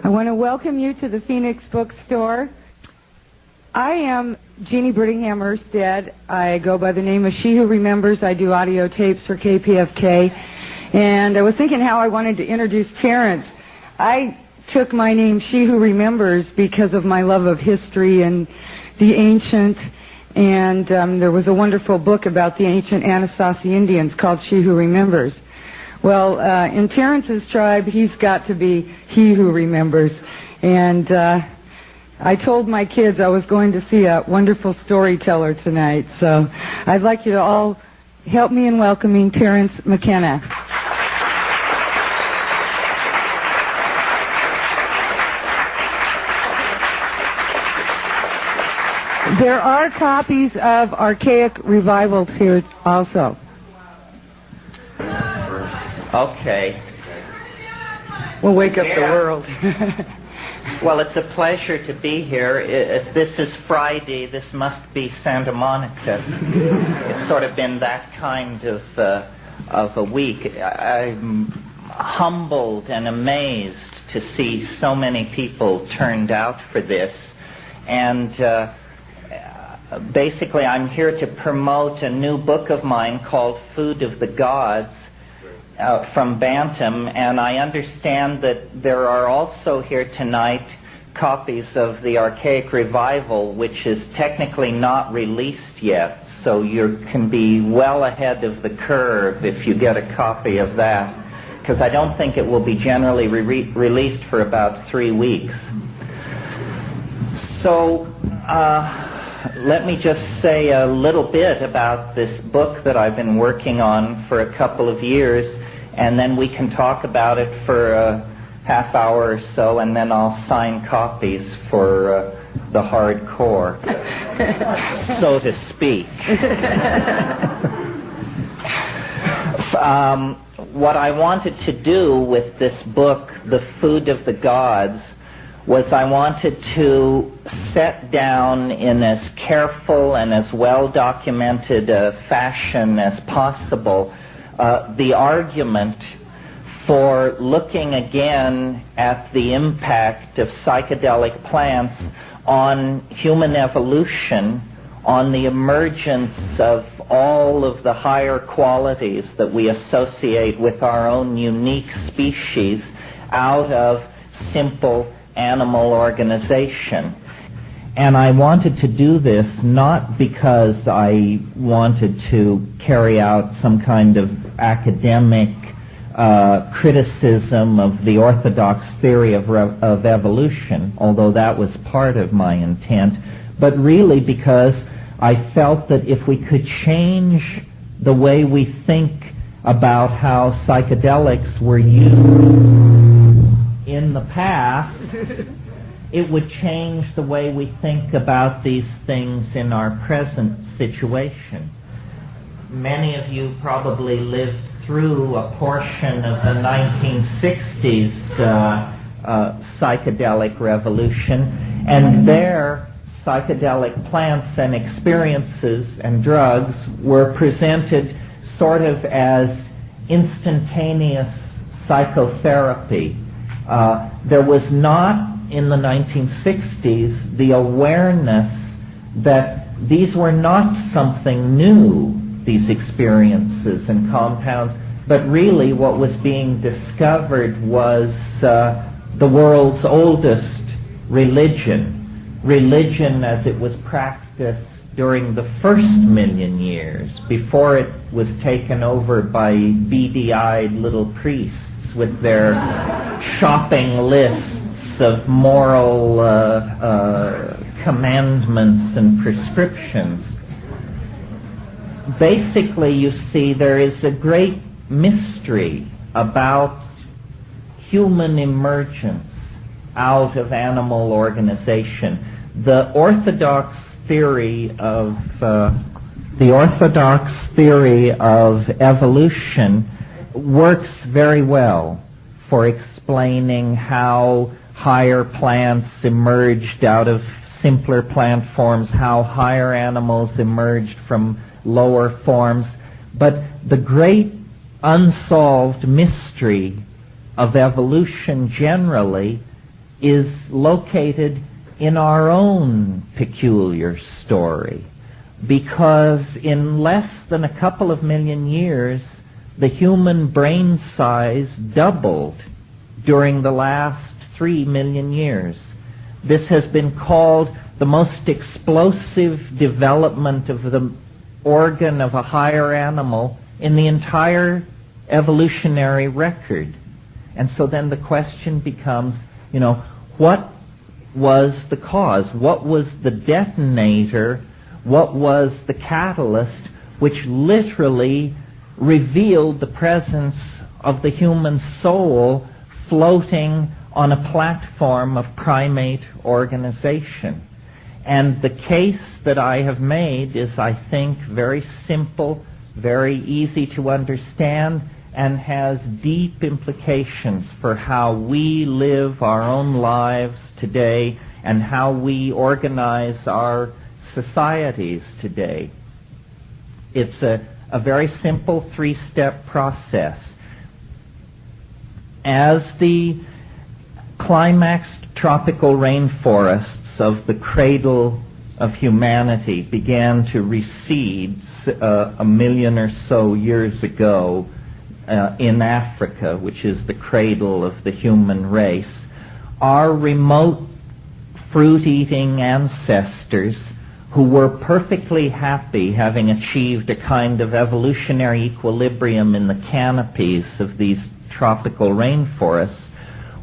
I want to welcome you to the Phoenix Bookstore. I am Jeannie Brittingham Erstead. I go by the name of She Who Remembers. I do audio tapes for KPFK. And I was thinking how I wanted to introduce Terrence. I took my name She Who Remembers because of my love of history and the ancient. And there was a wonderful book about the ancient Anasazi Indians called She Who Remembers. Well, in Terrence's tribe, he's got to be He Who Remembers. And I told my kids I was going to see a wonderful storyteller tonight. So I'd like you to all help me in welcoming Terence McKenna. There are copies of Archaic Revivals here also. Okay. We'll wake up the world. Well, it's a pleasure to be here. If this is Friday, this must be Santa Monica. It's sort of been that kind of a week. I'm humbled and amazed to see so many people turned out for this. And basically, I'm here to promote a new book of mine called Food of the Gods, from Bantam, and I understand that there are also here tonight copies of the Archaic Revival, which is technically not released yet, so you can be well ahead of the curve if you get a copy of that, because I don't think it will be generally released for about 3 weeks. So let me just say a little bit about this book that I've been working on for a couple of years, and then we can talk about it for a half hour or so, and then I'll sign copies for the hardcore, so to speak. What I wanted to do with this book, The Food of the Gods, was I wanted to set down in as careful and as well-documented a fashion as possible the argument for looking again at the impact of psychedelic plants on human evolution, on the emergence of all of the higher qualities that we associate with our own unique species out of simple animal organization. And I wanted to do this not because I wanted to carry out some kind of academic criticism of the orthodox theory of evolution, although that was part of my intent, but really because I felt that if we could change the way we think about how psychedelics were used in the past, it would change the way we think about these things in our present situation. Many of you probably lived through a portion of the 1960s psychedelic revolution, and there psychedelic plants and experiences and drugs were presented sort of as instantaneous psychotherapy. There was not in the 1960s the awareness that these were not something new, these experiences and compounds, but really what was being discovered was the world's oldest religion as it was practiced during the first million years, before it was taken over by beady-eyed little priests with their shopping lists of moral commandments and prescriptions. Basically, you see, there is a great mystery about human emergence out of animal organization. The orthodox theory of evolution works very well for explaining how higher plants emerged out of simpler plant forms, how higher animals emerged from lower forms. But the great unsolved mystery of evolution generally is located in our own peculiar story, because in less than a couple of million years, the human brain size doubled during the last 3 million years. This has been called the most explosive development of the organ of a higher animal in the entire evolutionary record. And so then the question becomes, what was the cause? What was the detonator? What was the catalyst which literally revealed the presence of the human soul floating on a platform of primate organization? And the case that I have made is, I think, very simple, very easy to understand, and has deep implications for how we live our own lives today and how we organize our societies today. It's a very simple 3-step process. As the climaxed tropical rainforests of the cradle of humanity began to recede 1 million or so years ago in Africa, which is the cradle of the human race, our remote fruit-eating ancestors, who were perfectly happy having achieved a kind of evolutionary equilibrium in the canopies of these tropical rainforests,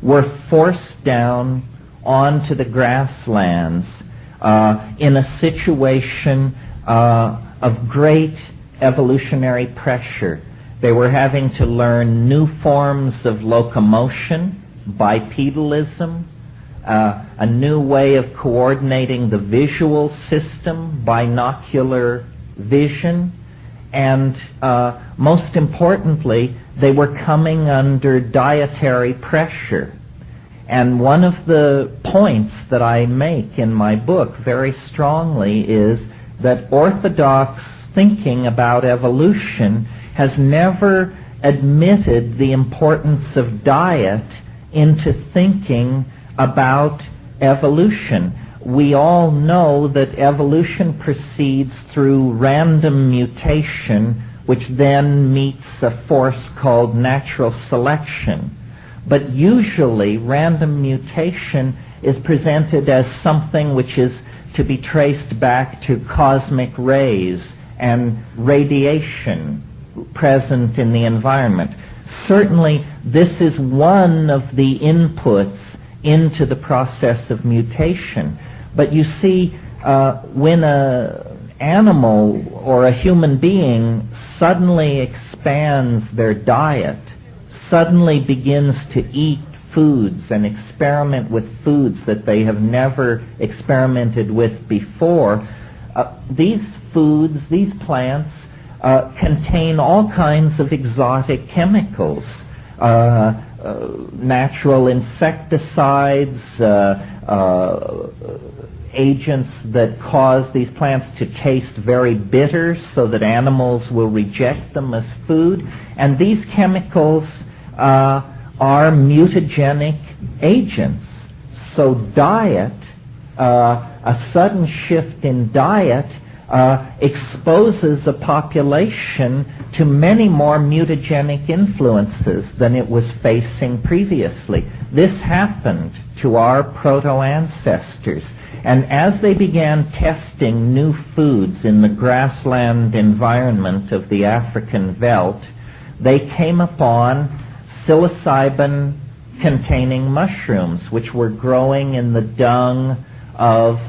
were forced down onto the grasslands in a situation of great evolutionary pressure. They were having to learn new forms of locomotion, bipedalism, a new way of coordinating the visual system, binocular vision, and most importantly, they were coming under dietary pressure. And one of the points that I make in my book very strongly is that orthodox thinking about evolution has never admitted the importance of diet into thinking about evolution. We all know that evolution proceeds through random mutation, which then meets a force called natural selection. But usually random mutation is presented as something which is to be traced back to cosmic rays and radiation present in the environment. Certainly this is one of the inputs into the process of mutation. But you see, when an animal or a human being suddenly expands their diet, suddenly begins to eat foods and experiment with foods that they have never experimented with before, these foods, these plants, contain all kinds of exotic chemicals, natural insecticides, agents that cause these plants to taste very bitter so that animals will reject them as food. And these chemicals are mutagenic agents. So diet, a sudden shift in diet, exposes a population to many more mutagenic influences than it was facing previously. This happened to our proto-ancestors. And as they began testing new foods in the grassland environment of the African veldt, they came upon psilocybin-containing mushrooms, which were growing in the dung of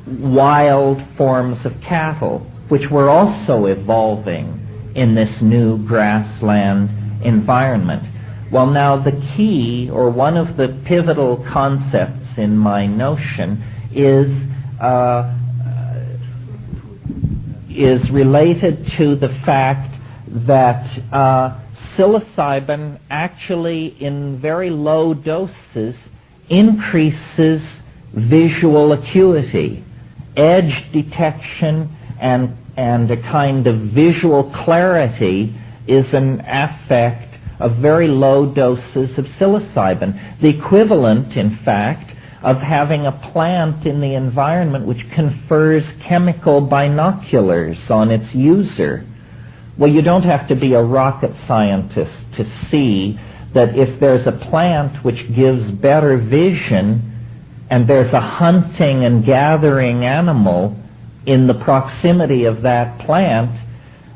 wild forms of cattle, which were also evolving in this new grassland environment. Well, now the key, or one of the pivotal concepts in my notion, is related to the fact that psilocybin actually in very low doses increases visual acuity, edge detection, and a kind of visual clarity is an affect of very low doses of psilocybin. The equivalent, in fact, of having a plant in the environment which confers chemical binoculars on its user. Well, you don't have to be a rocket scientist to see that if there's a plant which gives better vision and there's a hunting and gathering animal in the proximity of that plant,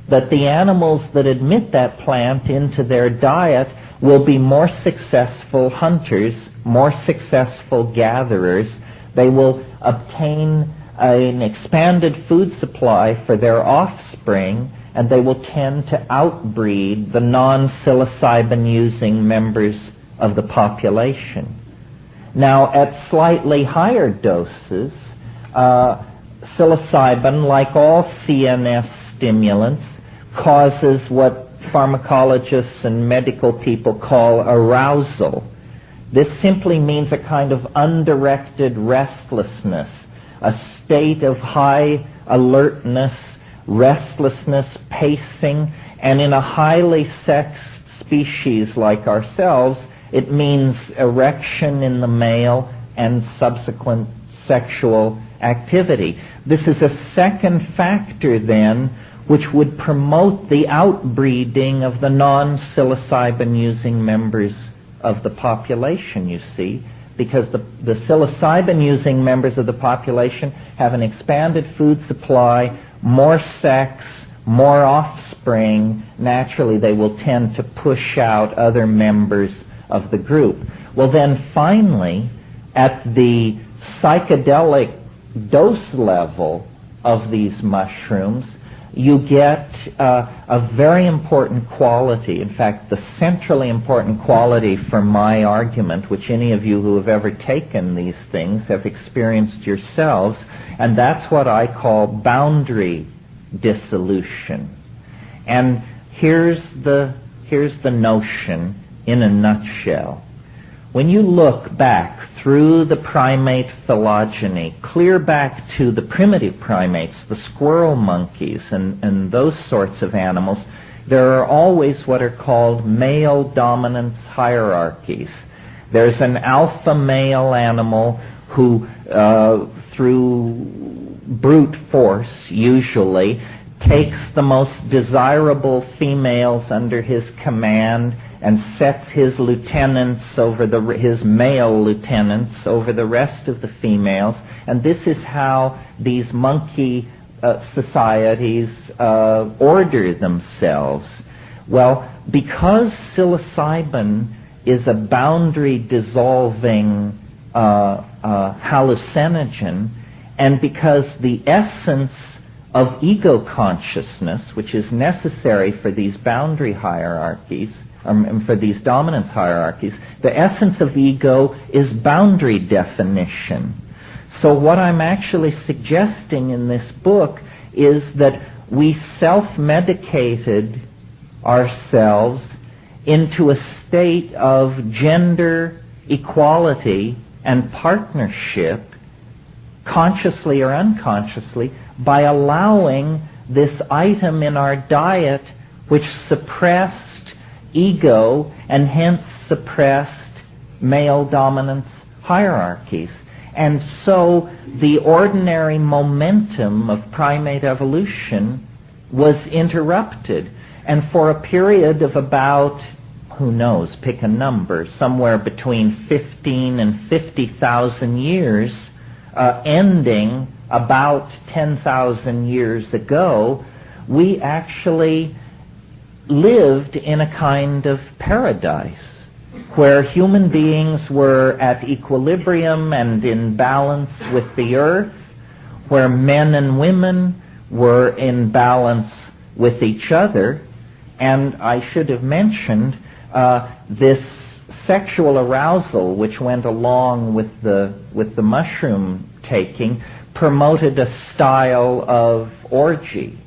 that the animals that admit that plant into their diet will be more successful hunters, more successful gatherers. They will obtain an expanded food supply for their offspring, and they will tend to outbreed the non-psilocybin using members of the population. Now, at slightly higher doses, psilocybin, like all CNS stimulants, causes what pharmacologists and medical people call arousal. This simply means a kind of undirected restlessness, a state of high alertness, restlessness, pacing, and in a highly sexed species like ourselves, it means erection in the male and subsequent sexual activity. This is a second factor then which would promote the outbreeding of the non-psilocybin using members of the population, you see, because the psilocybin using members of the population have an expanded food supply, more sex, more offspring. Naturally, they will tend to push out other members of the group. Well, then finally, at the psychedelic dose level of these mushrooms, you get a very important quality, in fact, the centrally important quality for my argument, which any of you who have ever taken these things have experienced yourselves, and that's what I call boundary dissolution. And here's the notion in a nutshell. When you look back through the primate phylogeny, clear back to the primitive primates, the squirrel monkeys and those sorts of animals, there are always what are called male dominance hierarchies. There's an alpha male animal who, through brute force usually, takes the most desirable females under his command and sets his lieutenants over his male lieutenants over the rest of the females. And this is how these monkey societies order themselves. Well, because psilocybin is a boundary dissolving hallucinogen, and because the essence of ego consciousness, which is necessary for these boundary hierarchies, for these dominance hierarchies, the essence of ego is boundary definition. So what I'm actually suggesting in this book is that we self-medicated ourselves into a state of gender equality and partnership, consciously or unconsciously, by allowing this item in our diet which suppressed ego and hence suppressed male dominance hierarchies. And so the ordinary momentum of primate evolution was interrupted. And for a period of about, who knows, pick a number, somewhere between 15 and 50,000 years, ending about 10,000 years ago, we actually lived in a kind of paradise where human beings were at equilibrium and in balance with the earth, where men and women were in balance with each other. And I should have mentioned this sexual arousal which went along with the mushroom taking promoted a style of orgy,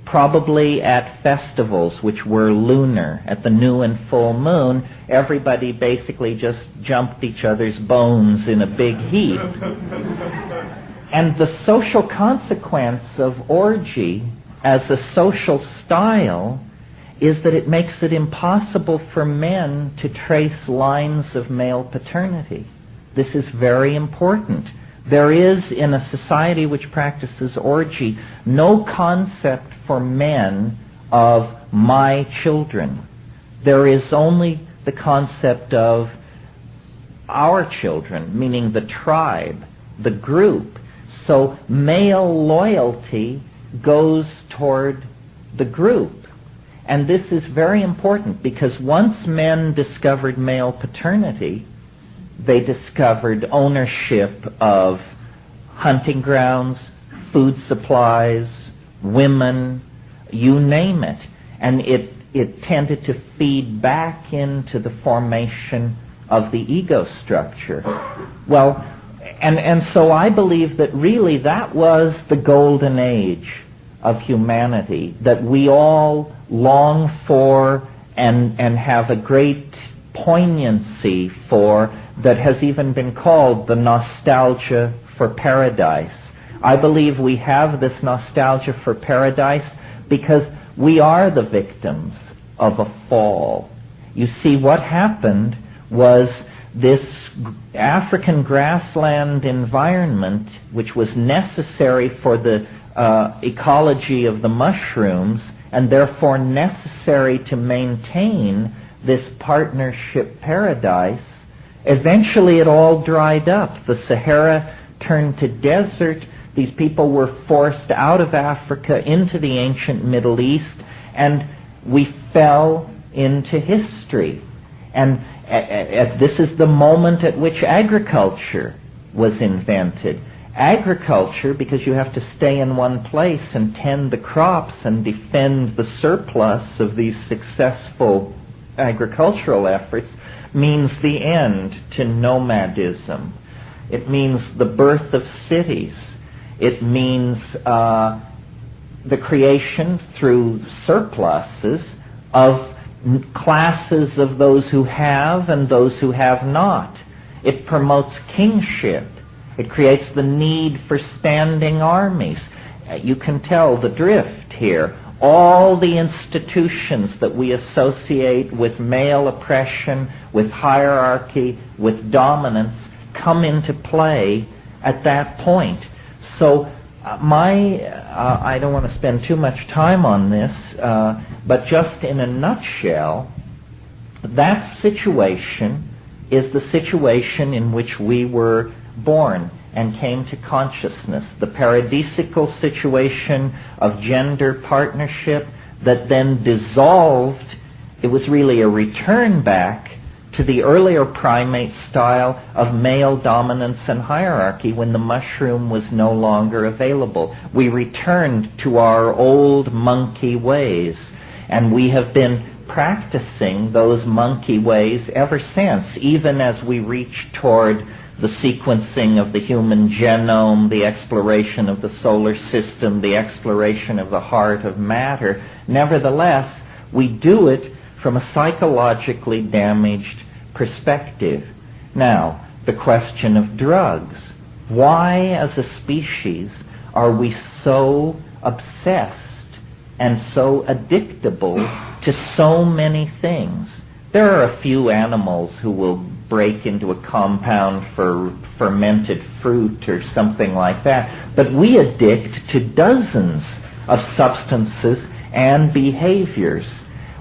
probably at festivals which were lunar. At the new and full moon, everybody basically just jumped each other's bones in a big heap. And the social consequence of orgy as a social style is that it makes it impossible for men to trace lines of male paternity. This is very important. There is, in a society which practices orgy, no concept for men of my children. There is only the concept of our children, meaning the tribe, the group. So male loyalty goes toward the group. And this is very important because once men discovered male paternity, they discovered ownership of hunting grounds, food supplies, women, you name it. And it tended to feed back into the formation of the ego structure. Well, and so I believe that really that was the golden age of humanity, that we all long for and have a great poignancy for, that has even been called the nostalgia for paradise. I believe we have this nostalgia for paradise because we are the victims of a fall. You see, what happened was this African grassland environment, which was necessary for the ecology of the mushrooms, and therefore necessary to maintain this partnership paradise, eventually it all dried up. The Sahara turned to desert. These people were forced out of Africa into the ancient Middle East, and we fell into history. And this is the moment at which agriculture was invented. Agriculture, because you have to stay in one place and tend the crops and defend the surplus of these successful agricultural efforts, means the end to nomadism. It means the birth of cities. It means the creation through surpluses of classes of those who have and those who have not. It promotes kingship. It creates the need for standing armies. You can tell the drift here. All the institutions that we associate with male oppression, with hierarchy, with dominance, come into play at that point. So I don't want to spend too much time on this, but just in a nutshell, that situation is the situation in which we were born and came to consciousness. The paradisical situation of gender partnership that then dissolved. It was really a return back to the earlier primate style of male dominance and hierarchy when the mushroom was no longer available. We returned to our old monkey ways, and we have been practicing those monkey ways ever since, even as we reach toward the sequencing of the human genome, the exploration of the solar system, the exploration of the heart of matter. Nevertheless, we do it from a psychologically damaged perspective. Now, the question of drugs. Why, as a species, are we so obsessed and so addictable to so many things? There are a few animals who will break into a compound for fermented fruit or something like that, but we addict to dozens of substances and behaviors.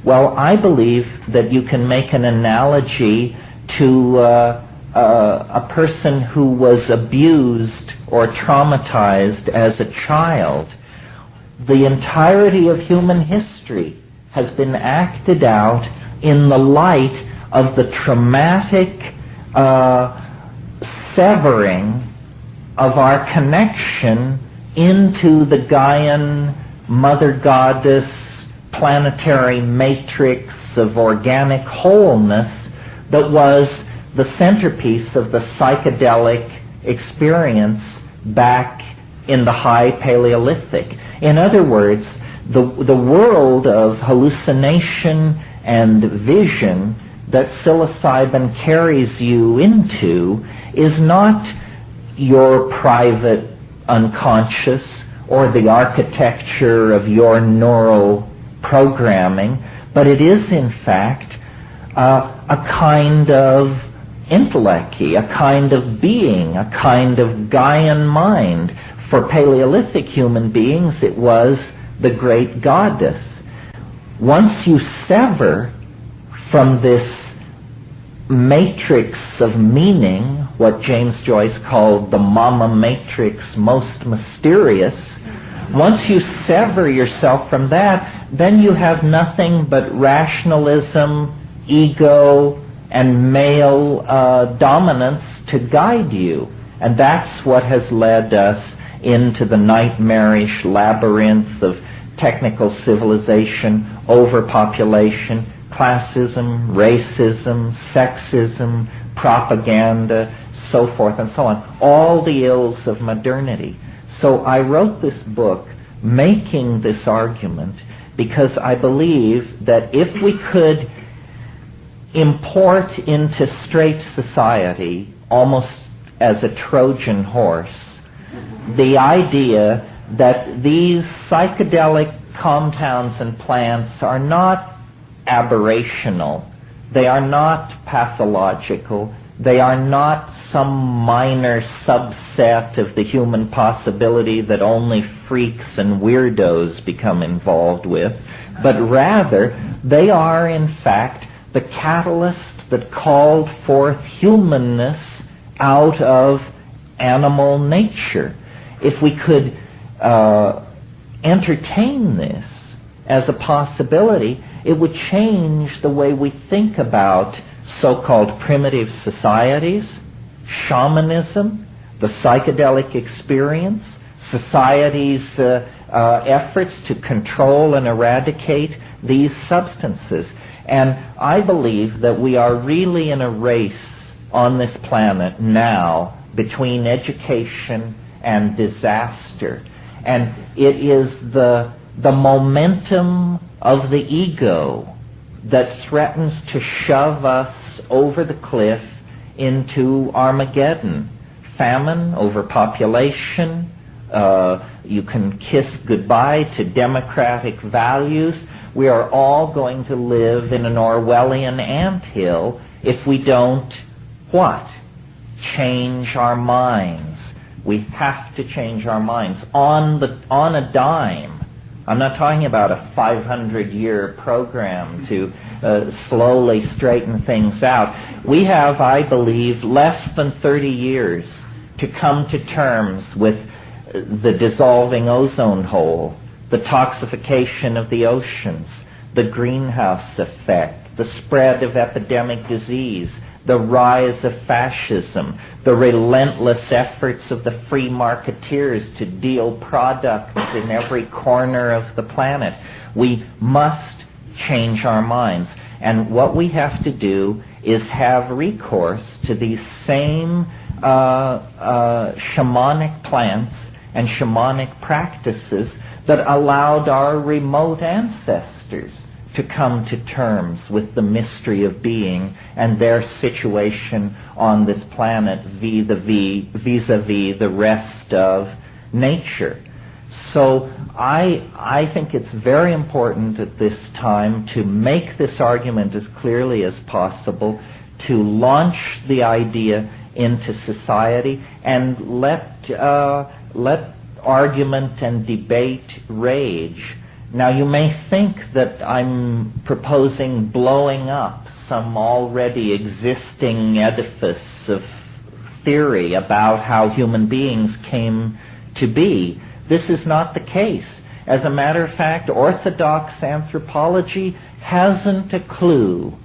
Well, I believe that you can make an analogy to a person who was abused or traumatized as a child. The entirety of human history has been acted out in the light of the traumatic severing of our connection into the Gaian mother goddess planetary matrix of organic wholeness that was the centerpiece of the psychedelic experience back in the high Paleolithic. In other words, the world of hallucination and vision that psilocybin carries you into is not your private unconscious or the architecture of your neural programming, but it is in fact a kind of intellect, a kind of being, a kind of Gaian mind. For Paleolithic human beings, it was the great goddess. Once you sever from this matrix of meaning, what James Joyce called the mama matrix most mysterious, once you sever yourself from that, then you have nothing but rationalism, ego, and male dominance to guide you. And that's what has led us into the nightmarish labyrinth of technical civilization, overpopulation, classism, racism, sexism, propaganda, so forth and so on. All the ills of modernity. So I wrote this book making this argument because I believe that if we could import into straight society, almost as a Trojan horse, the idea that these psychedelic compounds and plants are not aberrational, they are not pathological, they are not some minor subset of the human possibility that only freaks and weirdos become involved with, but rather they are in fact the catalyst that called forth humanness out of animal nature. If we could entertain this as a possibility, it would change the way we think about so-called primitive societies, shamanism, the psychedelic experience, society's efforts to control and eradicate these substances. And I believe that we are really in a race on this planet now between education and disaster. And it is the momentum of the ego that threatens to shove us over the cliff into Armageddon. Famine, overpopulation, you can kiss goodbye to democratic values. We are all going to live in an Orwellian anthill if we don't, what? Change our minds. We have to change our minds on a dime. I'm not talking about a 500-year program to slowly straighten things out. We have, I believe, less than 30 years to come to terms with the dissolving ozone hole, the toxification of the oceans, the greenhouse effect, the spread of epidemic disease, the rise of fascism, the relentless efforts of the free marketeers to deal products in every corner of the planet. We must change our minds. And what we have to do is have recourse to these same shamanic plants and shamanic practices that allowed our remote ancestors to come to terms with the mystery of being and their situation on this planet vis-a-vis the rest of nature. So I think it's very important at this time to make this argument as clearly as possible, to launch the idea into society and let argument and debate rage. Now you may think that I'm proposing blowing up some already existing edifice of theory about how human beings came to be. This is not the case. As a matter of fact, orthodox anthropology hasn't a clue.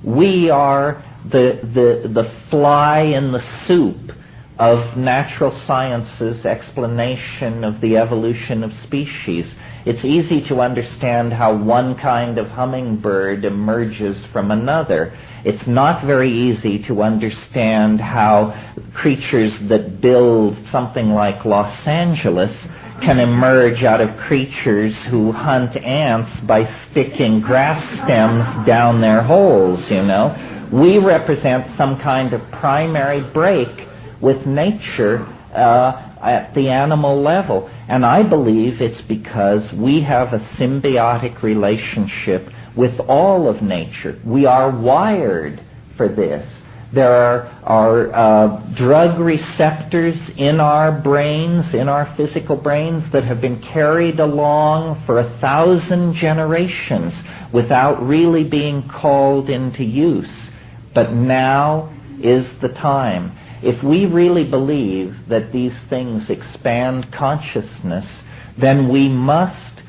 We are the fly in the soup of natural science's explanation of the evolution of species. It's easy to understand how one kind of hummingbird emerges from another. It's not very easy to understand how creatures that build something like Los Angeles can emerge out of creatures who hunt ants by sticking grass stems down their holes, you know. We represent some kind of primary break with nature at the animal level. And I believe it's because we have a symbiotic relationship with all of nature. We are wired for this. There are drug receptors in our brains, in our physical brains, that have been carried along for 1,000 generations without really being called into use. But now is the time. If we really believe that these things expand consciousness, then we must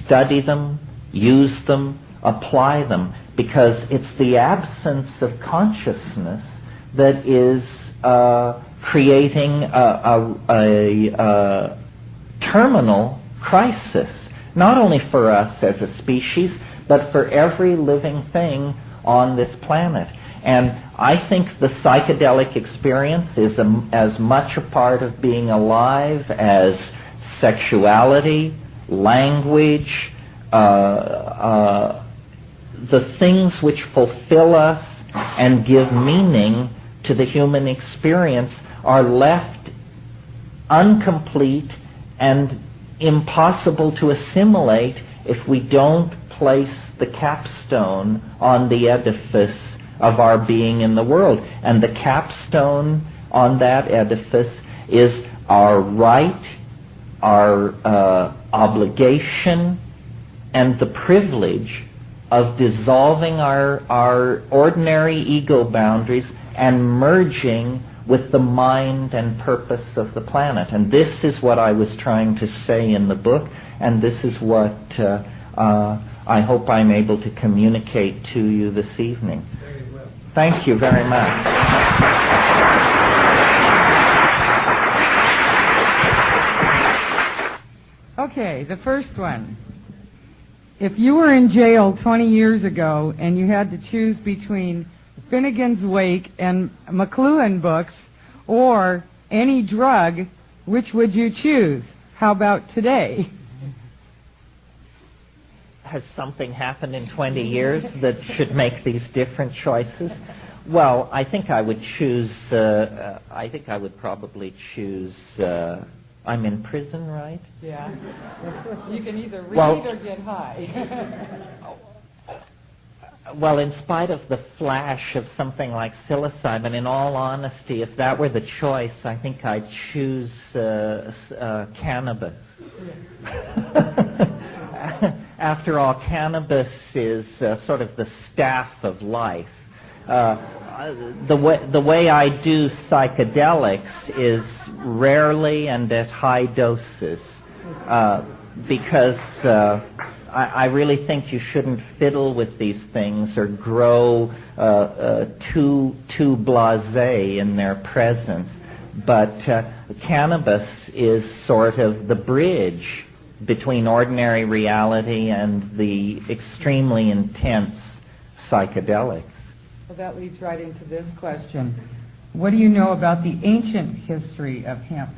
study them, use them, apply them, because it's the absence of consciousness that is creating a terminal crisis, not only for us as a species, but for every living thing on this planet. And I think the psychedelic experience is as much a part of being alive as sexuality, language, the things which fulfill us and give meaning to the human experience are left incomplete and impossible to assimilate if we don't place the capstone on the edifice of our being in the world. And the capstone on that edifice is our right, our obligation, and the privilege of dissolving our ordinary ego boundaries and merging with the mind and purpose of the planet. And this is what I was trying to say in the book, and this is what I hope I'm able to communicate to you this evening. Very well. Thank you very much. Okay, the first one. If you were in jail 20 years ago and you had to choose between Finnegan's Wake and McLuhan books or any drug, which would you choose? How about today? Has something happened in 20 years that should make these different choices? Well, I think I would choose, I think I would probably choose, I'm in prison, right? Yeah. You can either read Well, or get high. Well, in spite of the flash of something like psilocybin, in all honesty, if that were the choice, I think I'd choose cannabis. After all, cannabis is sort of the staff of life. The way I do psychedelics is rarely and at high doses, because I really think you shouldn't fiddle with these things or grow too blasé in their presence. But cannabis is sort of the bridge between ordinary reality and the extremely intense psychedelics. Well, that leads right into this question. What do you know about the ancient history of hemp?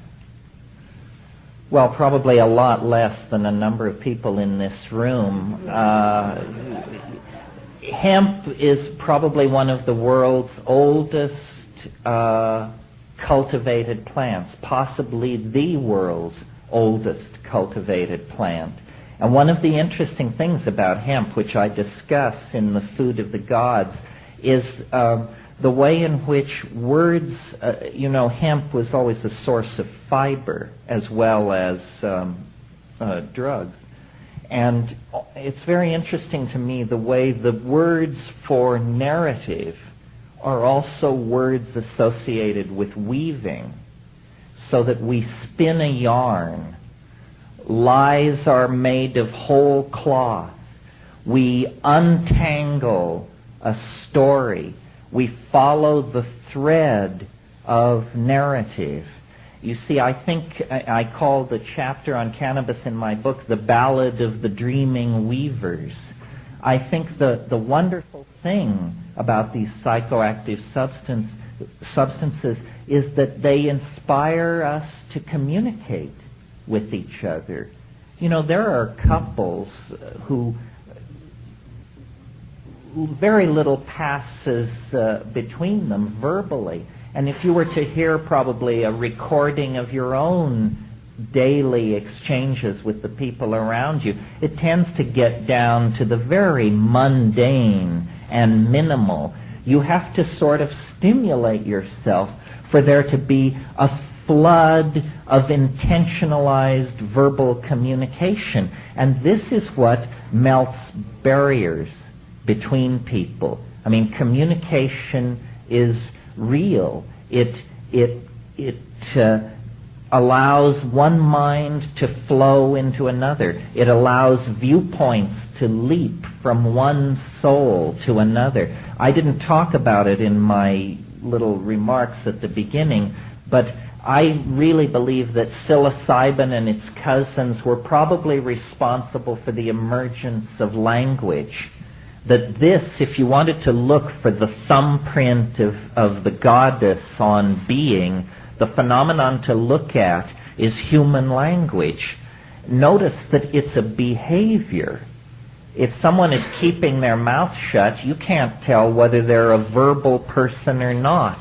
Well, probably a lot less than a number of people in this room. Hemp is probably one of the world's oldest cultivated plants, possibly the world's oldest cultivated plant. And one of the interesting things about hemp, which I discuss in The Food of the Gods, is the way in which words, hemp was always a source of fiber as well as drugs. And it's very interesting to me the way the words for narrative are also words associated with weaving, so that we spin a yarn. Lies are made of whole cloth. We untangle a story. We follow the thread of narrative. You see, I think I call the chapter on cannabis in my book The Ballad of the Dreaming Weavers. I think the wonderful thing about these psychoactive substances is that they inspire us to communicate with each other. You know, there are couples who very little passes between them verbally. And if you were to hear probably a recording of your own daily exchanges with the people around you, it tends to get down to the very mundane and minimal. You have to sort of stimulate yourself for there to be a flood of intentionalized verbal communication. And this is what melts barriers between people. I mean, communication is real. It allows one mind to flow into another. It allows viewpoints to leap from one soul to another. I didn't talk about it in my little remarks at the beginning, but I really believe that psilocybin and its cousins were probably responsible for the emergence of language. That this, if you wanted to look for the thumbprint of the goddess on being, the phenomenon to look at is human language. Notice that it's a behavior. If someone is keeping their mouth shut, you can't tell whether they're a verbal person or not.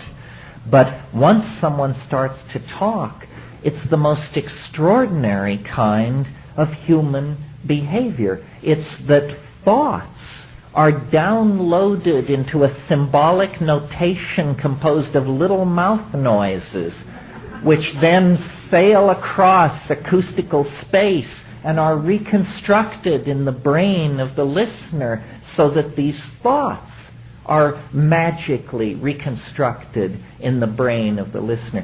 But once someone starts to talk, it's the most extraordinary kind of human behavior. It's that thoughts are downloaded into a symbolic notation composed of little mouth noises, which then sail across acoustical space and are reconstructed in the brain of the listener so that these thoughts are magically reconstructed in the brain of the listener.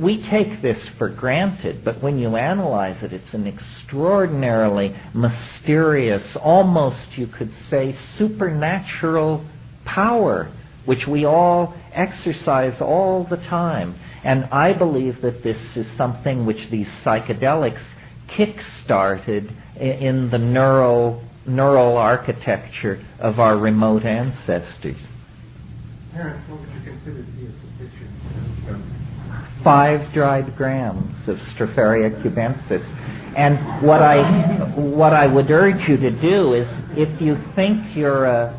We take this for granted, but when you analyze it, it's an extraordinarily mysterious, almost you could say supernatural power, which we all exercise all the time. And I believe that this is something which these psychedelics kick-started in the neural architecture of our remote ancestors. Terence, what would you consider to be a sufficient 5 dried grams of Stropharia cubensis. And what I would urge you to do is, if you think you're a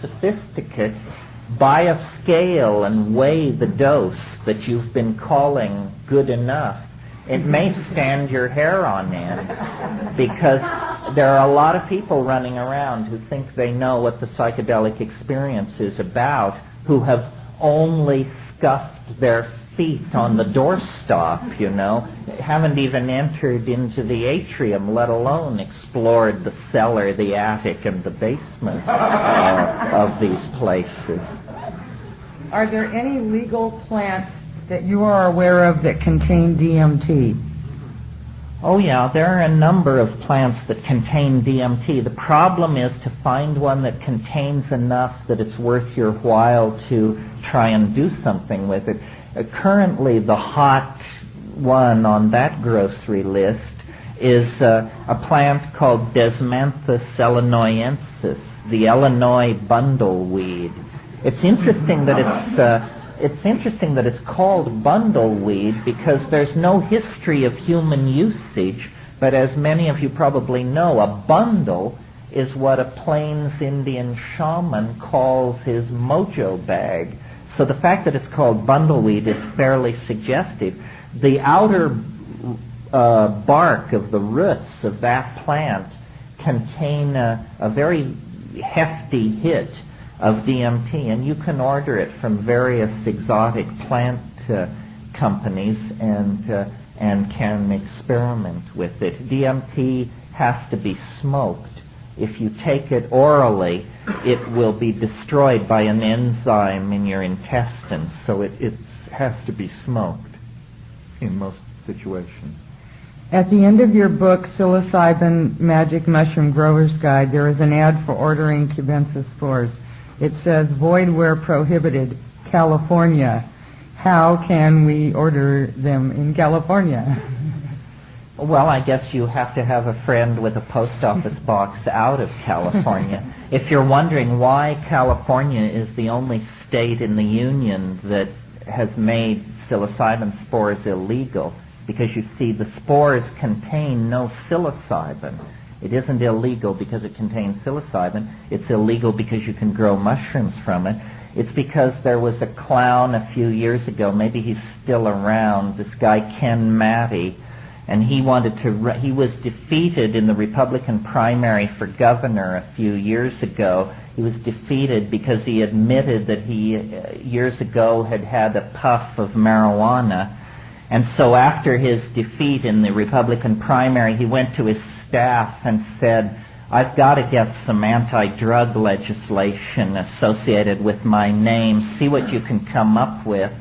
sophisticate, buy a scale and weigh the dose that you've been calling good enough. It may stand your hair on end, because there are a lot of people running around who think they know what the psychedelic experience is about, who have only scuffed their feet on the doorstop, you know, haven't even entered into the atrium, let alone explored the cellar, the attic, and the basement of these places. Are there any legal plants that you are aware of that contain DMT? Oh yeah, there are a number of plants that contain DMT. The problem is to find one that contains enough that it's worth your while to try and do something with it. Currently, the hot one on that grocery list is a plant called Desmanthus illinoisensis, the Illinois bundleweed. It's interesting that it's called bundleweed because there's no history of human usage, but as many of you probably know, a bundle is what a Plains Indian shaman calls his mojo bag. So the fact that it's called bundleweed is fairly suggestive. The outer bark of the roots of that plant contain a very hefty hit of DMT, and you can order it from various exotic plant companies and can experiment with it. DMT has to be smoked. If you take it orally, it will be destroyed by an enzyme in your intestines, so it has to be smoked in most situations. At the end of your book, Psilocybin Magic Mushroom Grower's Guide, there is an ad for ordering cubensis spores. It says, void where prohibited, California. How can we order them in California? Well, I guess you have to have a friend with a post office box out of California. If you're wondering why California is the only state in the union that has made psilocybin spores illegal, because you see the spores contain no psilocybin. It isn't illegal because it contains psilocybin. It's illegal because you can grow mushrooms from it. It's because there was a clown a few years ago, maybe he's still around, this guy Ken Matty, and he was defeated in the Republican primary for governor a few years ago. He was defeated because he admitted that he years ago had had a puff of marijuana. And so after his defeat in the Republican primary, he went to his staff and said, I've got to get some anti-drug legislation associated with my name. See what you can come up with.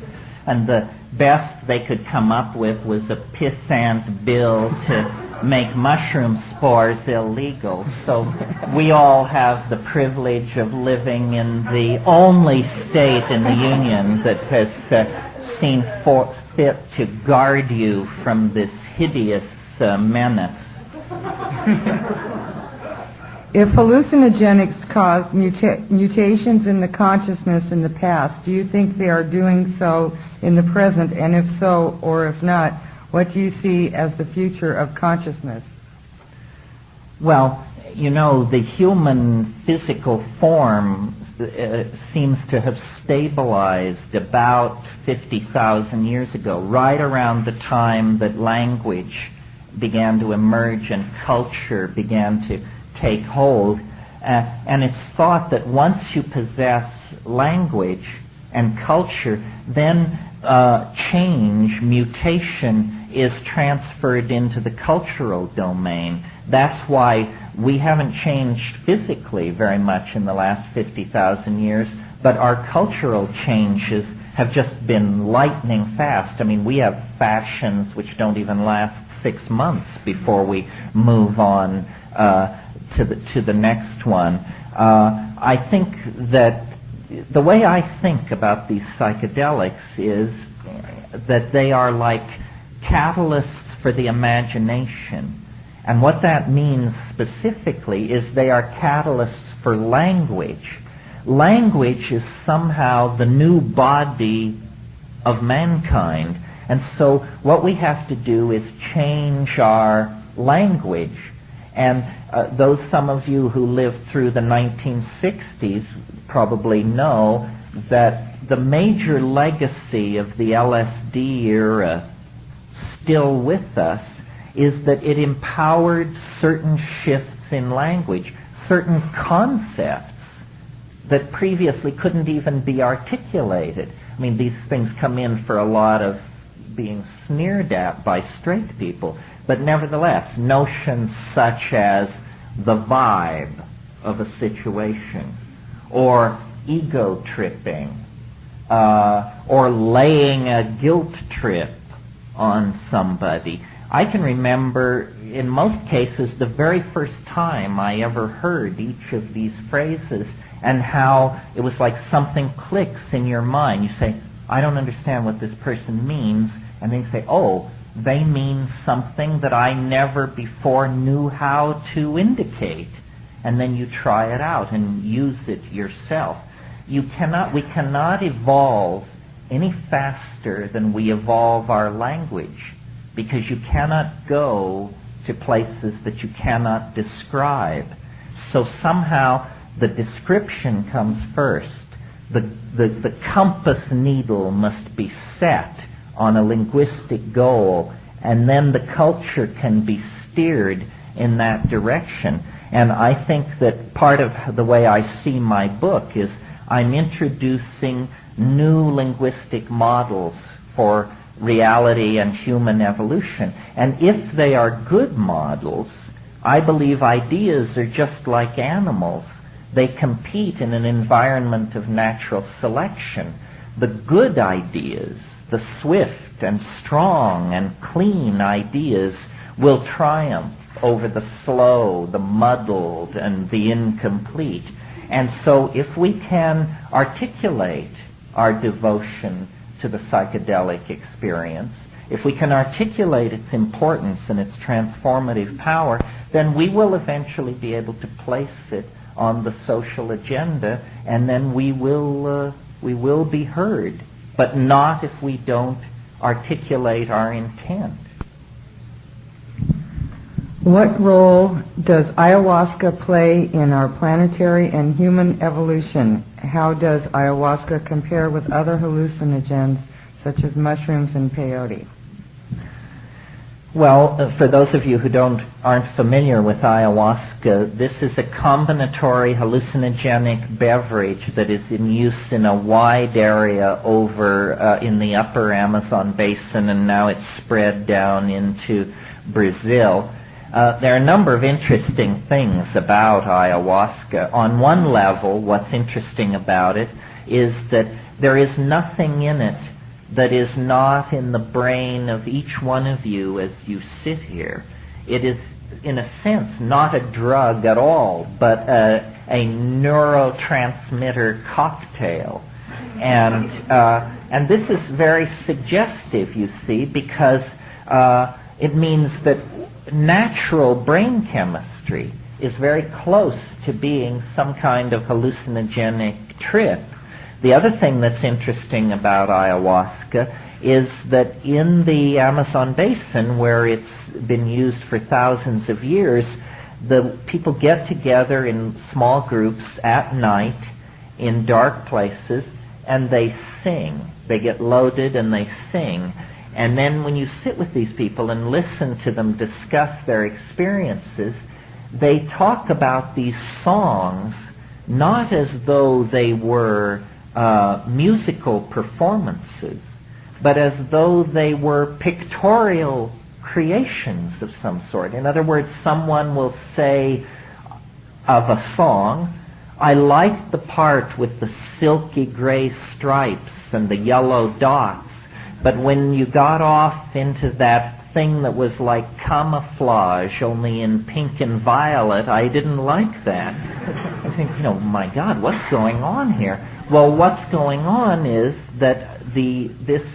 And the best they could come up with was a pissant bill to make mushroom spores illegal. So we all have the privilege of living in the only state in the Union that has seen fit to guard you from this hideous menace. If hallucinogenics cause mutations in the consciousness in the past, do you think they are doing so in the present? And if so, or if not, what do you see as the future of consciousness? Well, you know, the human physical form seems to have stabilized about 50,000 years ago, right around the time that language began to emerge and culture began to take hold. And it's thought that once you possess language and culture, then change, mutation, is transferred into the cultural domain. That's why we haven't changed physically very much in the last 50,000 years, but our cultural changes have just been lightning fast. I mean, we have fashions which don't even last 6 months before we move on to the next one. I think that the way I think about these psychedelics is that they are like catalysts for the imagination. And what that means specifically is they are catalysts for language. Language is somehow the new body of mankind. And so what we have to do is change our language. And some of you who lived through the 1960s probably know that the major legacy of the LSD era, still with us, is that it empowered certain shifts in language, certain concepts that previously couldn't even be articulated. I mean, these things come in for a lot of being sneered at by straight people, but nevertheless, notions such as the vibe of a situation, or ego tripping, or laying a guilt trip on somebody. I can remember, in most cases, the very first time I ever heard each of these phrases, and how it was like something clicks in your mind. You say, I don't understand what this person means, and then you say, oh, they mean something that I never before knew how to indicate. And then you try it out and use it yourself. We cannot evolve any faster than we evolve our language, because you cannot go to places that you cannot describe. So somehow the description comes first. The compass needle must be set on a linguistic goal, and then the culture can be steered in that direction. And I think that part of the way I see my book is I'm introducing new linguistic models for reality and human evolution. And if they are good models, I believe ideas are just like animals. They compete in an environment of natural selection. The good ideas, the swift and strong and clean ideas, will triumph over the slow, the muddled, and the incomplete. And so if we can articulate our devotion to the psychedelic experience, if we can articulate its importance and its transformative power, then we will eventually be able to place it on the social agenda, and then we will be heard, but not if we don't articulate our intent. What role does ayahuasca play in our planetary and human evolution? How does ayahuasca compare with other hallucinogens such as mushrooms and peyote? Well, for those of you who aren't familiar with ayahuasca, this is a combinatory hallucinogenic beverage that is in use in a wide area over in the upper Amazon basin, and now it's spread down into Brazil. There are a number of interesting things about ayahuasca. On one level, what's interesting about it is that there is nothing in it that is not in the brain of each one of you as you sit here. It is, in a sense, not a drug at all, but a neurotransmitter cocktail. And this is very suggestive, you see, because it means that natural brain chemistry is very close to being some kind of hallucinogenic trip. The other thing that's interesting about ayahuasca is that in the Amazon basin, where it's been used for thousands of years, the people get together in small groups at night in dark places and they sing. They get loaded and they sing. And then when you sit with these people and listen to them discuss their experiences, they talk about these songs not as though they were musical performances, but as though they were pictorial creations of some sort. In other words, someone will say of a song, I like the part with the silky gray stripes and the yellow dots, but when you got off into that thing that was like camouflage, only in pink and violet, I didn't like that. I think, my God, what's going on here? Well, what's going on is that this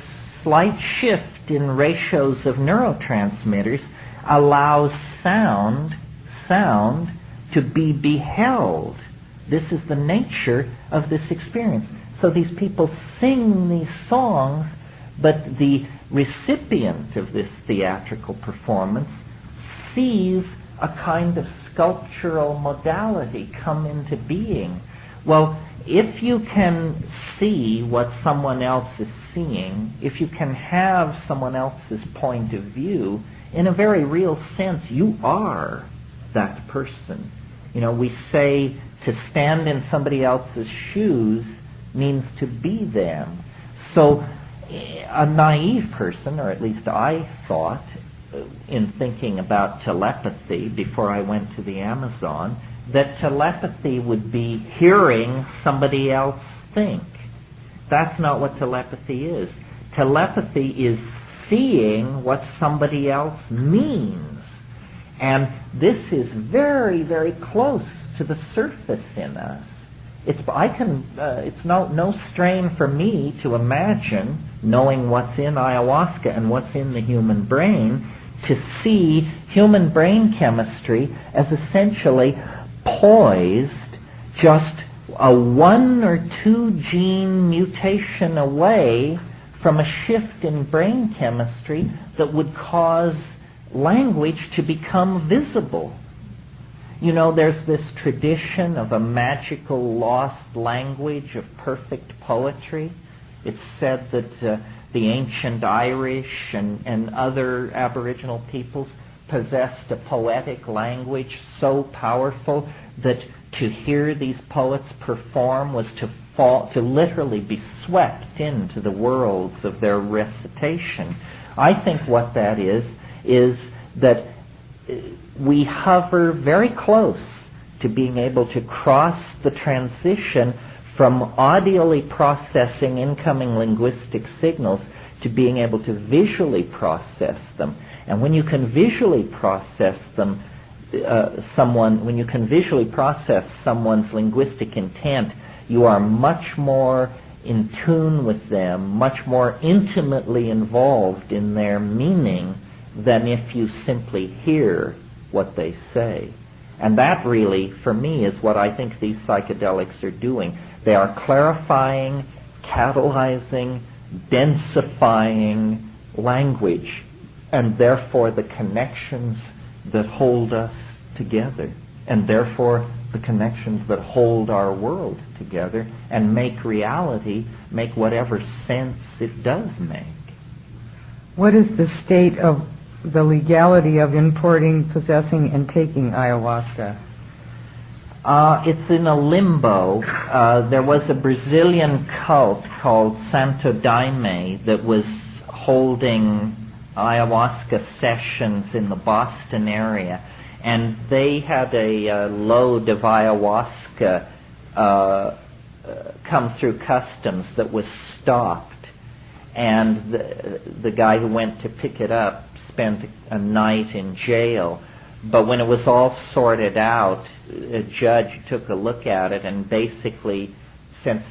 slight shift in ratios of neurotransmitters allows sound to be beheld. This is the nature of this experience. So these people sing these songs, but the recipient of this theatrical performance sees a kind of sculptural modality come into being. Well, if you can see what someone else is seeing, if you can have someone else's point of view, in a very real sense, you are that person. We say to stand in somebody else's shoes means to be them. So a naive person, or at least I thought, in thinking about telepathy before I went to the Amazon, that telepathy would be hearing somebody else think. That's not what telepathy is. Telepathy is seeing what somebody else means. And this is very, very close to the surface in us. It's no strain for me to imagine, knowing what's in ayahuasca and what's in the human brain, to see human brain chemistry as essentially poised, just a 1 or 2 gene mutation away from a shift in brain chemistry that would cause language to become visible. There's this tradition of a magical lost language of perfect poetry. It's said that the ancient Irish and other Aboriginal peoples possessed a poetic language so powerful that to hear these poets perform was to literally be swept into the worlds of their recitation. I think what that is that we hover very close to being able to cross the transition from audially processing incoming linguistic signals to being able to visually process them. And when you can visually process them, when you can visually process someone's linguistic intent, you are much more in tune with them, much more intimately involved in their meaning than if you simply hear what they say. And that really, for me, is what I think these psychedelics are doing. They are clarifying, catalyzing, densifying language, and therefore the connections that hold us together, and therefore the connections that hold our world together and make reality make whatever sense it does make. What is the state of the legality of importing, possessing, and taking ayahuasca? It's in a limbo. There was a Brazilian cult called Santo Daime that was holding ayahuasca sessions in the Boston area, and they had a load of ayahuasca come through customs that was stopped, and the guy who went to pick it up spent a night in jail. But when it was all sorted out, a judge took a look at it, and basically, since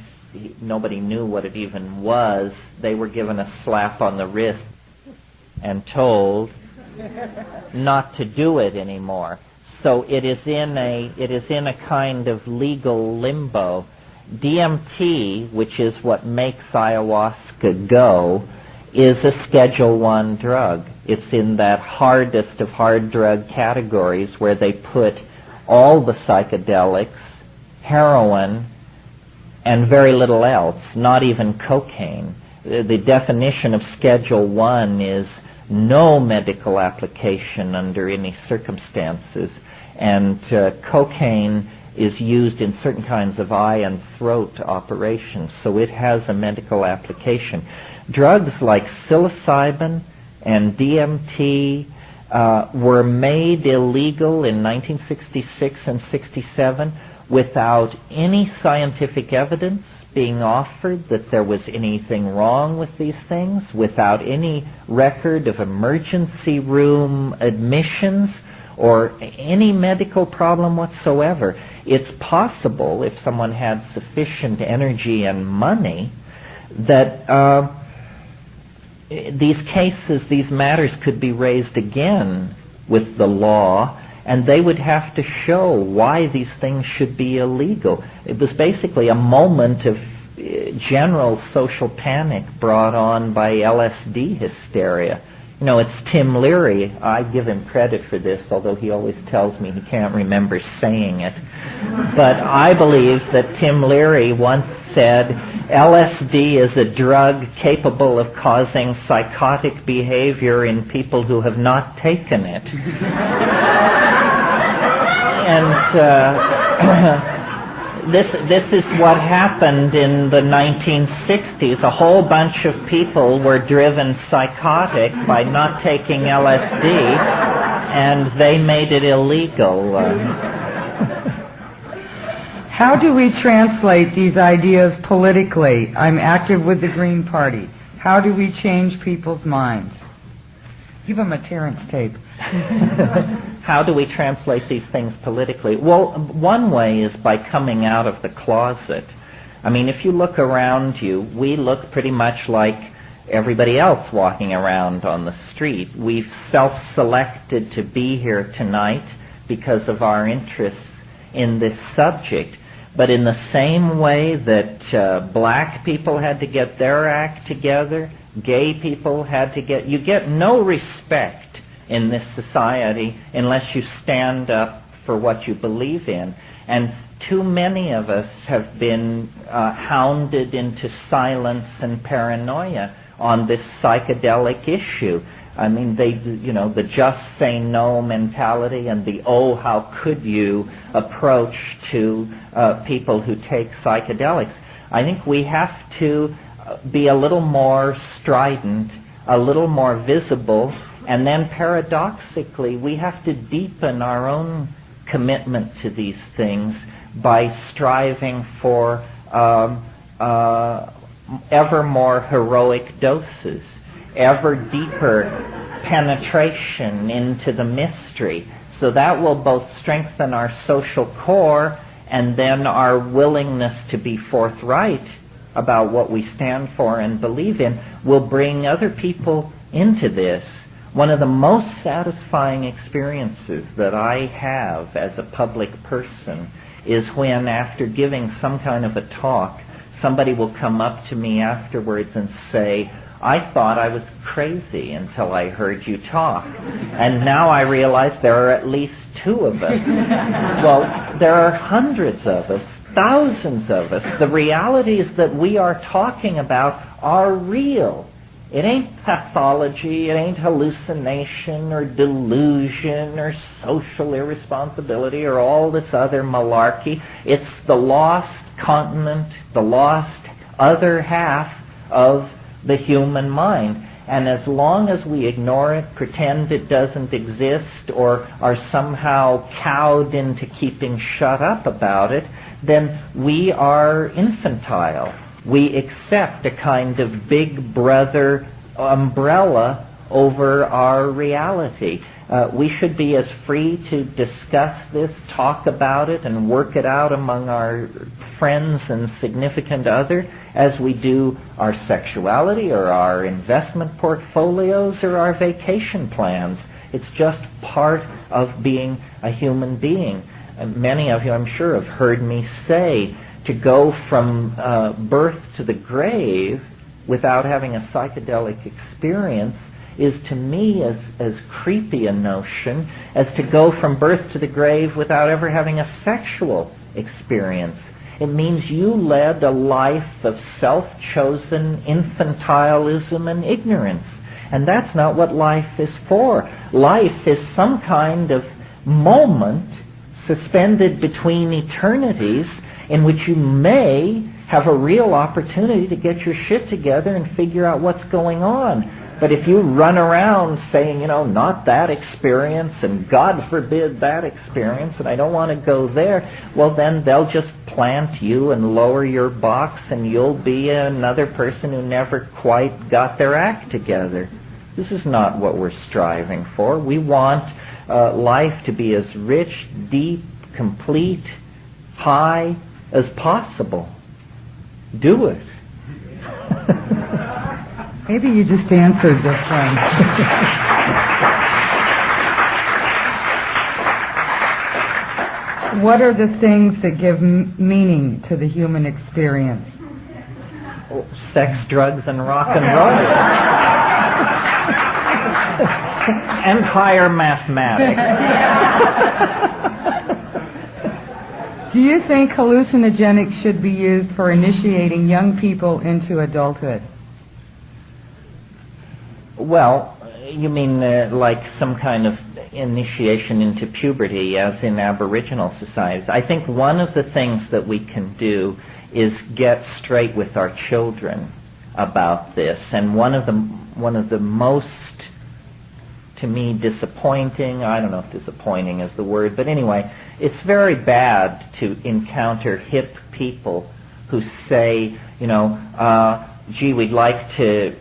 nobody knew what it even was, they were given a slap on the wrist and told not to do it anymore. So it is in a kind of legal limbo. DMT, which is what makes ayahuasca go, is a Schedule I drug. It's in that hardest of hard drug categories where they put all the psychedelics, heroin, and very little else, not even cocaine. The definition of Schedule I is no medical application under any circumstances, and cocaine is used in certain kinds of eye and throat operations, so it has a medical application. Drugs like psilocybin and DMT were made illegal in 1966 and 67 without any scientific evidence being offered that there was anything wrong with these things, without any record of emergency room admissions or any medical problem whatsoever. It's possible, if someone had sufficient energy and money, that these cases, these matters could be raised again with the law, and they would have to show why these things should be illegal. It was basically a moment of general social panic brought on by LSD hysteria. You know, it's Tim Leary. I give him credit for this, although he always tells me he can't remember saying it. But I believe that Tim Leary once said, LSD is a drug capable of causing psychotic behavior in people who have not taken it. And this is what happened in the 1960s. A whole bunch of people were driven psychotic by not taking LSD, and they made it illegal. How do we translate these ideas politically? I'm active with the Green Party. How do we change people's minds? Give them a Terrence tape. How do we translate these things politically? Well, one way is by coming out of the closet. I mean, if you look around you, we look pretty much like everybody else walking around on the street. We've self-selected to be here tonight because of our interests in this subject. But in the same way that black people had to get their act together, gay people had to you get no respect in this society unless you stand up for what you believe in. And too many of us have been hounded into silence and paranoia on this psychedelic issue. I mean, the just say no mentality and the oh, how could you approach to people who take psychedelics. I think we have to be a little more strident, a little more visible, and then paradoxically, we have to deepen our own commitment to these things by striving for ever more heroic doses, ever deeper penetration into the mystery. So that will both strengthen our social core and then our willingness to be forthright about what we stand for and believe in will bring other people into this. One of the most satisfying experiences that I have as a public person is when, after giving some kind of a talk, somebody will come up to me afterwards and say, I thought I was crazy until I heard you talk. And now I realize there are at least two of us. Well, there are hundreds of us, thousands of us. The realities that we are talking about are real. It ain't pathology, it ain't hallucination or delusion or social irresponsibility or all this other malarkey. It's the lost continent, the lost other half of the human mind. And as long as we ignore it, pretend it doesn't exist, or are somehow cowed into keeping shut up about it, then we are infantile. We accept a kind of big brother umbrella over our reality. We should be as free to discuss this, talk about it, and work it out among our friends and significant other as we do our sexuality or our investment portfolios or our vacation plans. It's just part of being a human being. Many of you, I'm sure, have heard me say to go from birth to the grave without having a psychedelic experience is to me as creepy a notion as to go from birth to the grave without ever having a sexual experience. It means you led a life of self-chosen infantilism and ignorance. And that's not what life is for. Life is some kind of moment suspended between eternities in which you may have a real opportunity to get your shit together and figure out what's going on. But if you run around saying, you know, not that experience, and God forbid that experience, and I don't want to go there, well, then they'll just plant you and lower your box, and you'll be another person who never quite got their act together. This is not what we're striving for. We want life to be as rich, deep, complete, high as possible. Do it. Maybe you just answered this one. What are the things that give meaning to the human experience? Oh, sex, drugs, and rock and roll. And higher mathematics. Do you think hallucinogenics should be used for initiating young people into adulthood? Well, you mean like some kind of initiation into puberty as in Aboriginal societies. I think one of the things that we can do is get straight with our children about this. And one of the most, to me, disappointing, I don't know if disappointing is the word, but anyway, it's very bad to encounter hip people who say, you know, gee, we'd like to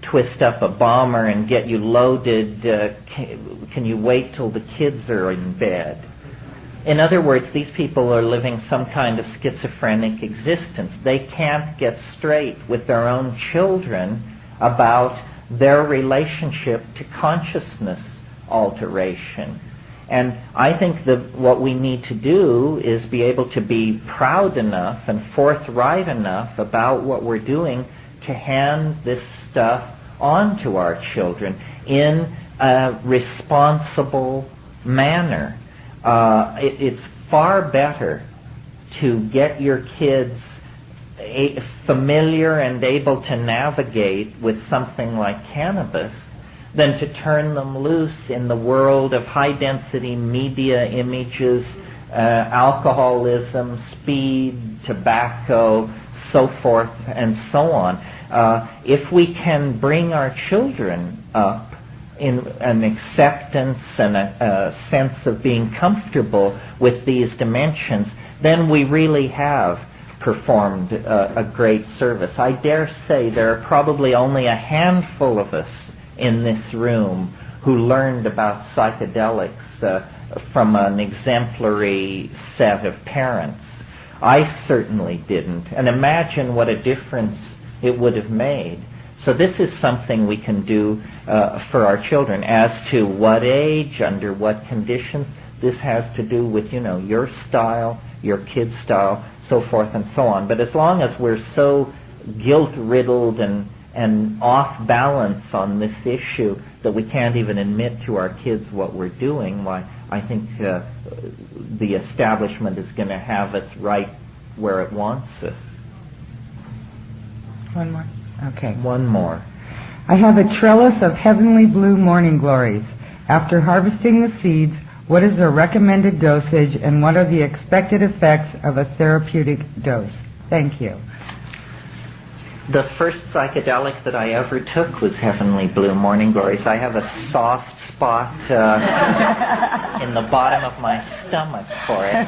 twist up a bomber and get you loaded. Can you wait till the kids are in bed? In other words, these people are living some kind of schizophrenic existence. They can't get straight with their own children about their relationship to consciousness alteration. And I think what we need to do is be able to be proud enough and forthright enough about what we're doing to hand this stuff on to our children in a responsible manner. It's far better to get your kids familiar and able to navigate with something like cannabis than to turn them loose in the world of high-density media images, alcoholism, speed, tobacco, so forth and so on. If we can bring our children up in an acceptance and a sense of being comfortable with these dimensions, then we really have performed a great service. I dare say there are probably only a handful of us in this room who learned about psychedelics from an exemplary set of parents. I certainly didn't. And imagine what a difference it would have made. So this is something we can do for our children. As to what age, under what conditions, this has to do with, you know, your style, your kid's style, so forth and so on. But as long as we're so guilt-riddled and off balance on this issue that we can't even admit to our kids what we're doing, why, I think the establishment is going to have us right where it wants us. One more? Okay. One more. I have a trellis of heavenly blue morning glories. After harvesting the seeds, what is their recommended dosage and what are the expected effects of a therapeutic dose? Thank you. The first psychedelic that I ever took was Heavenly Blue Morning Glories. I have a soft spot in the bottom of my stomach for it.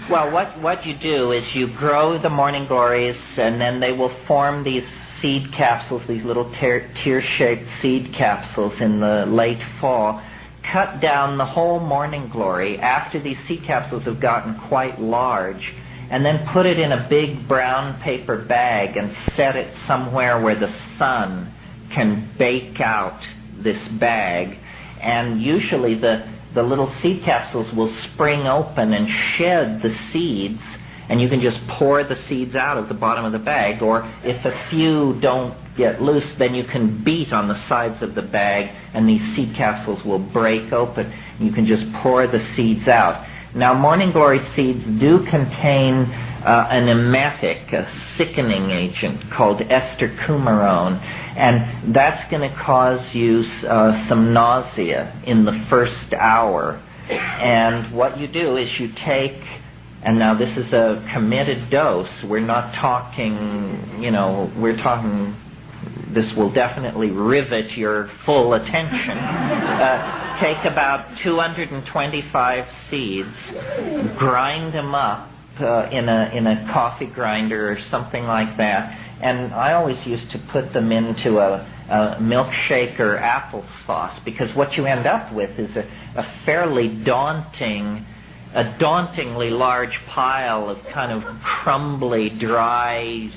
Well, what you do is you grow the Morning Glories, and then they will form these seed capsules, these little tear-shaped seed capsules in the late fall. Cut down the whole Morning Glory after these seed capsules have gotten quite large, and then put it in a big brown paper bag and set it somewhere where the sun can bake out this bag. And usually the little seed capsules will spring open and shed the seeds, and you can just pour the seeds out of the bottom of the bag, or if a few don't get loose, then you can beat on the sides of the bag and these seed capsules will break open. You can just pour the seeds out. Now, Morning Glory seeds do contain an emetic, a sickening agent called ester coumarone, and that's going to cause you some nausea in the first hour. And what you do is you take, and now this is a committed dose, we're not talking, we're talking, this will definitely rivet your full attention. Take about 225 seeds, grind them up in a coffee grinder or something like that, and I always used to put them into a milkshake or applesauce, because what you end up with is a fairly dauntingly large pile of kind of crumbly, dry,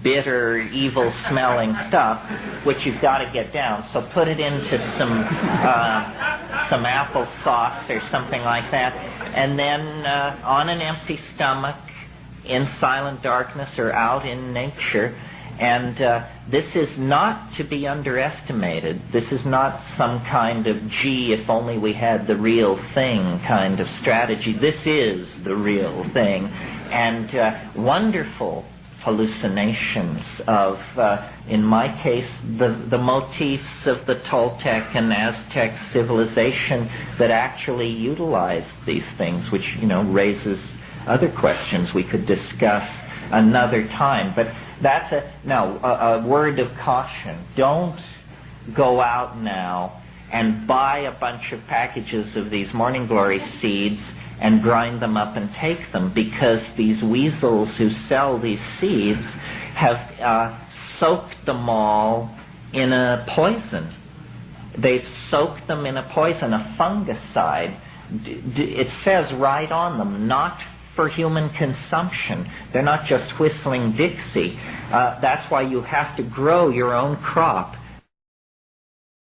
bitter, evil-smelling stuff, which you've got to get down. So put it into some applesauce or something like that, and then on an empty stomach, in silent darkness or out in nature. And this is not to be underestimated. This is not some kind of, gee, if only we had the real thing kind of strategy. This is the real thing. And wonderful hallucinations of, in my case, the motifs of the Toltec and Aztec civilization that actually utilized these things, which, raises other questions we could discuss another time. But that's a word of caution. Don't go out now and buy a bunch of packages of these Morning Glory seeds and grind them up and take them, because these weasels who sell these seeds have soaked them all in a poison. They've soaked them in a poison, a fungicide. It says right on them, not for human consumption. They're not just whistling Dixie. That's why you have to grow your own crop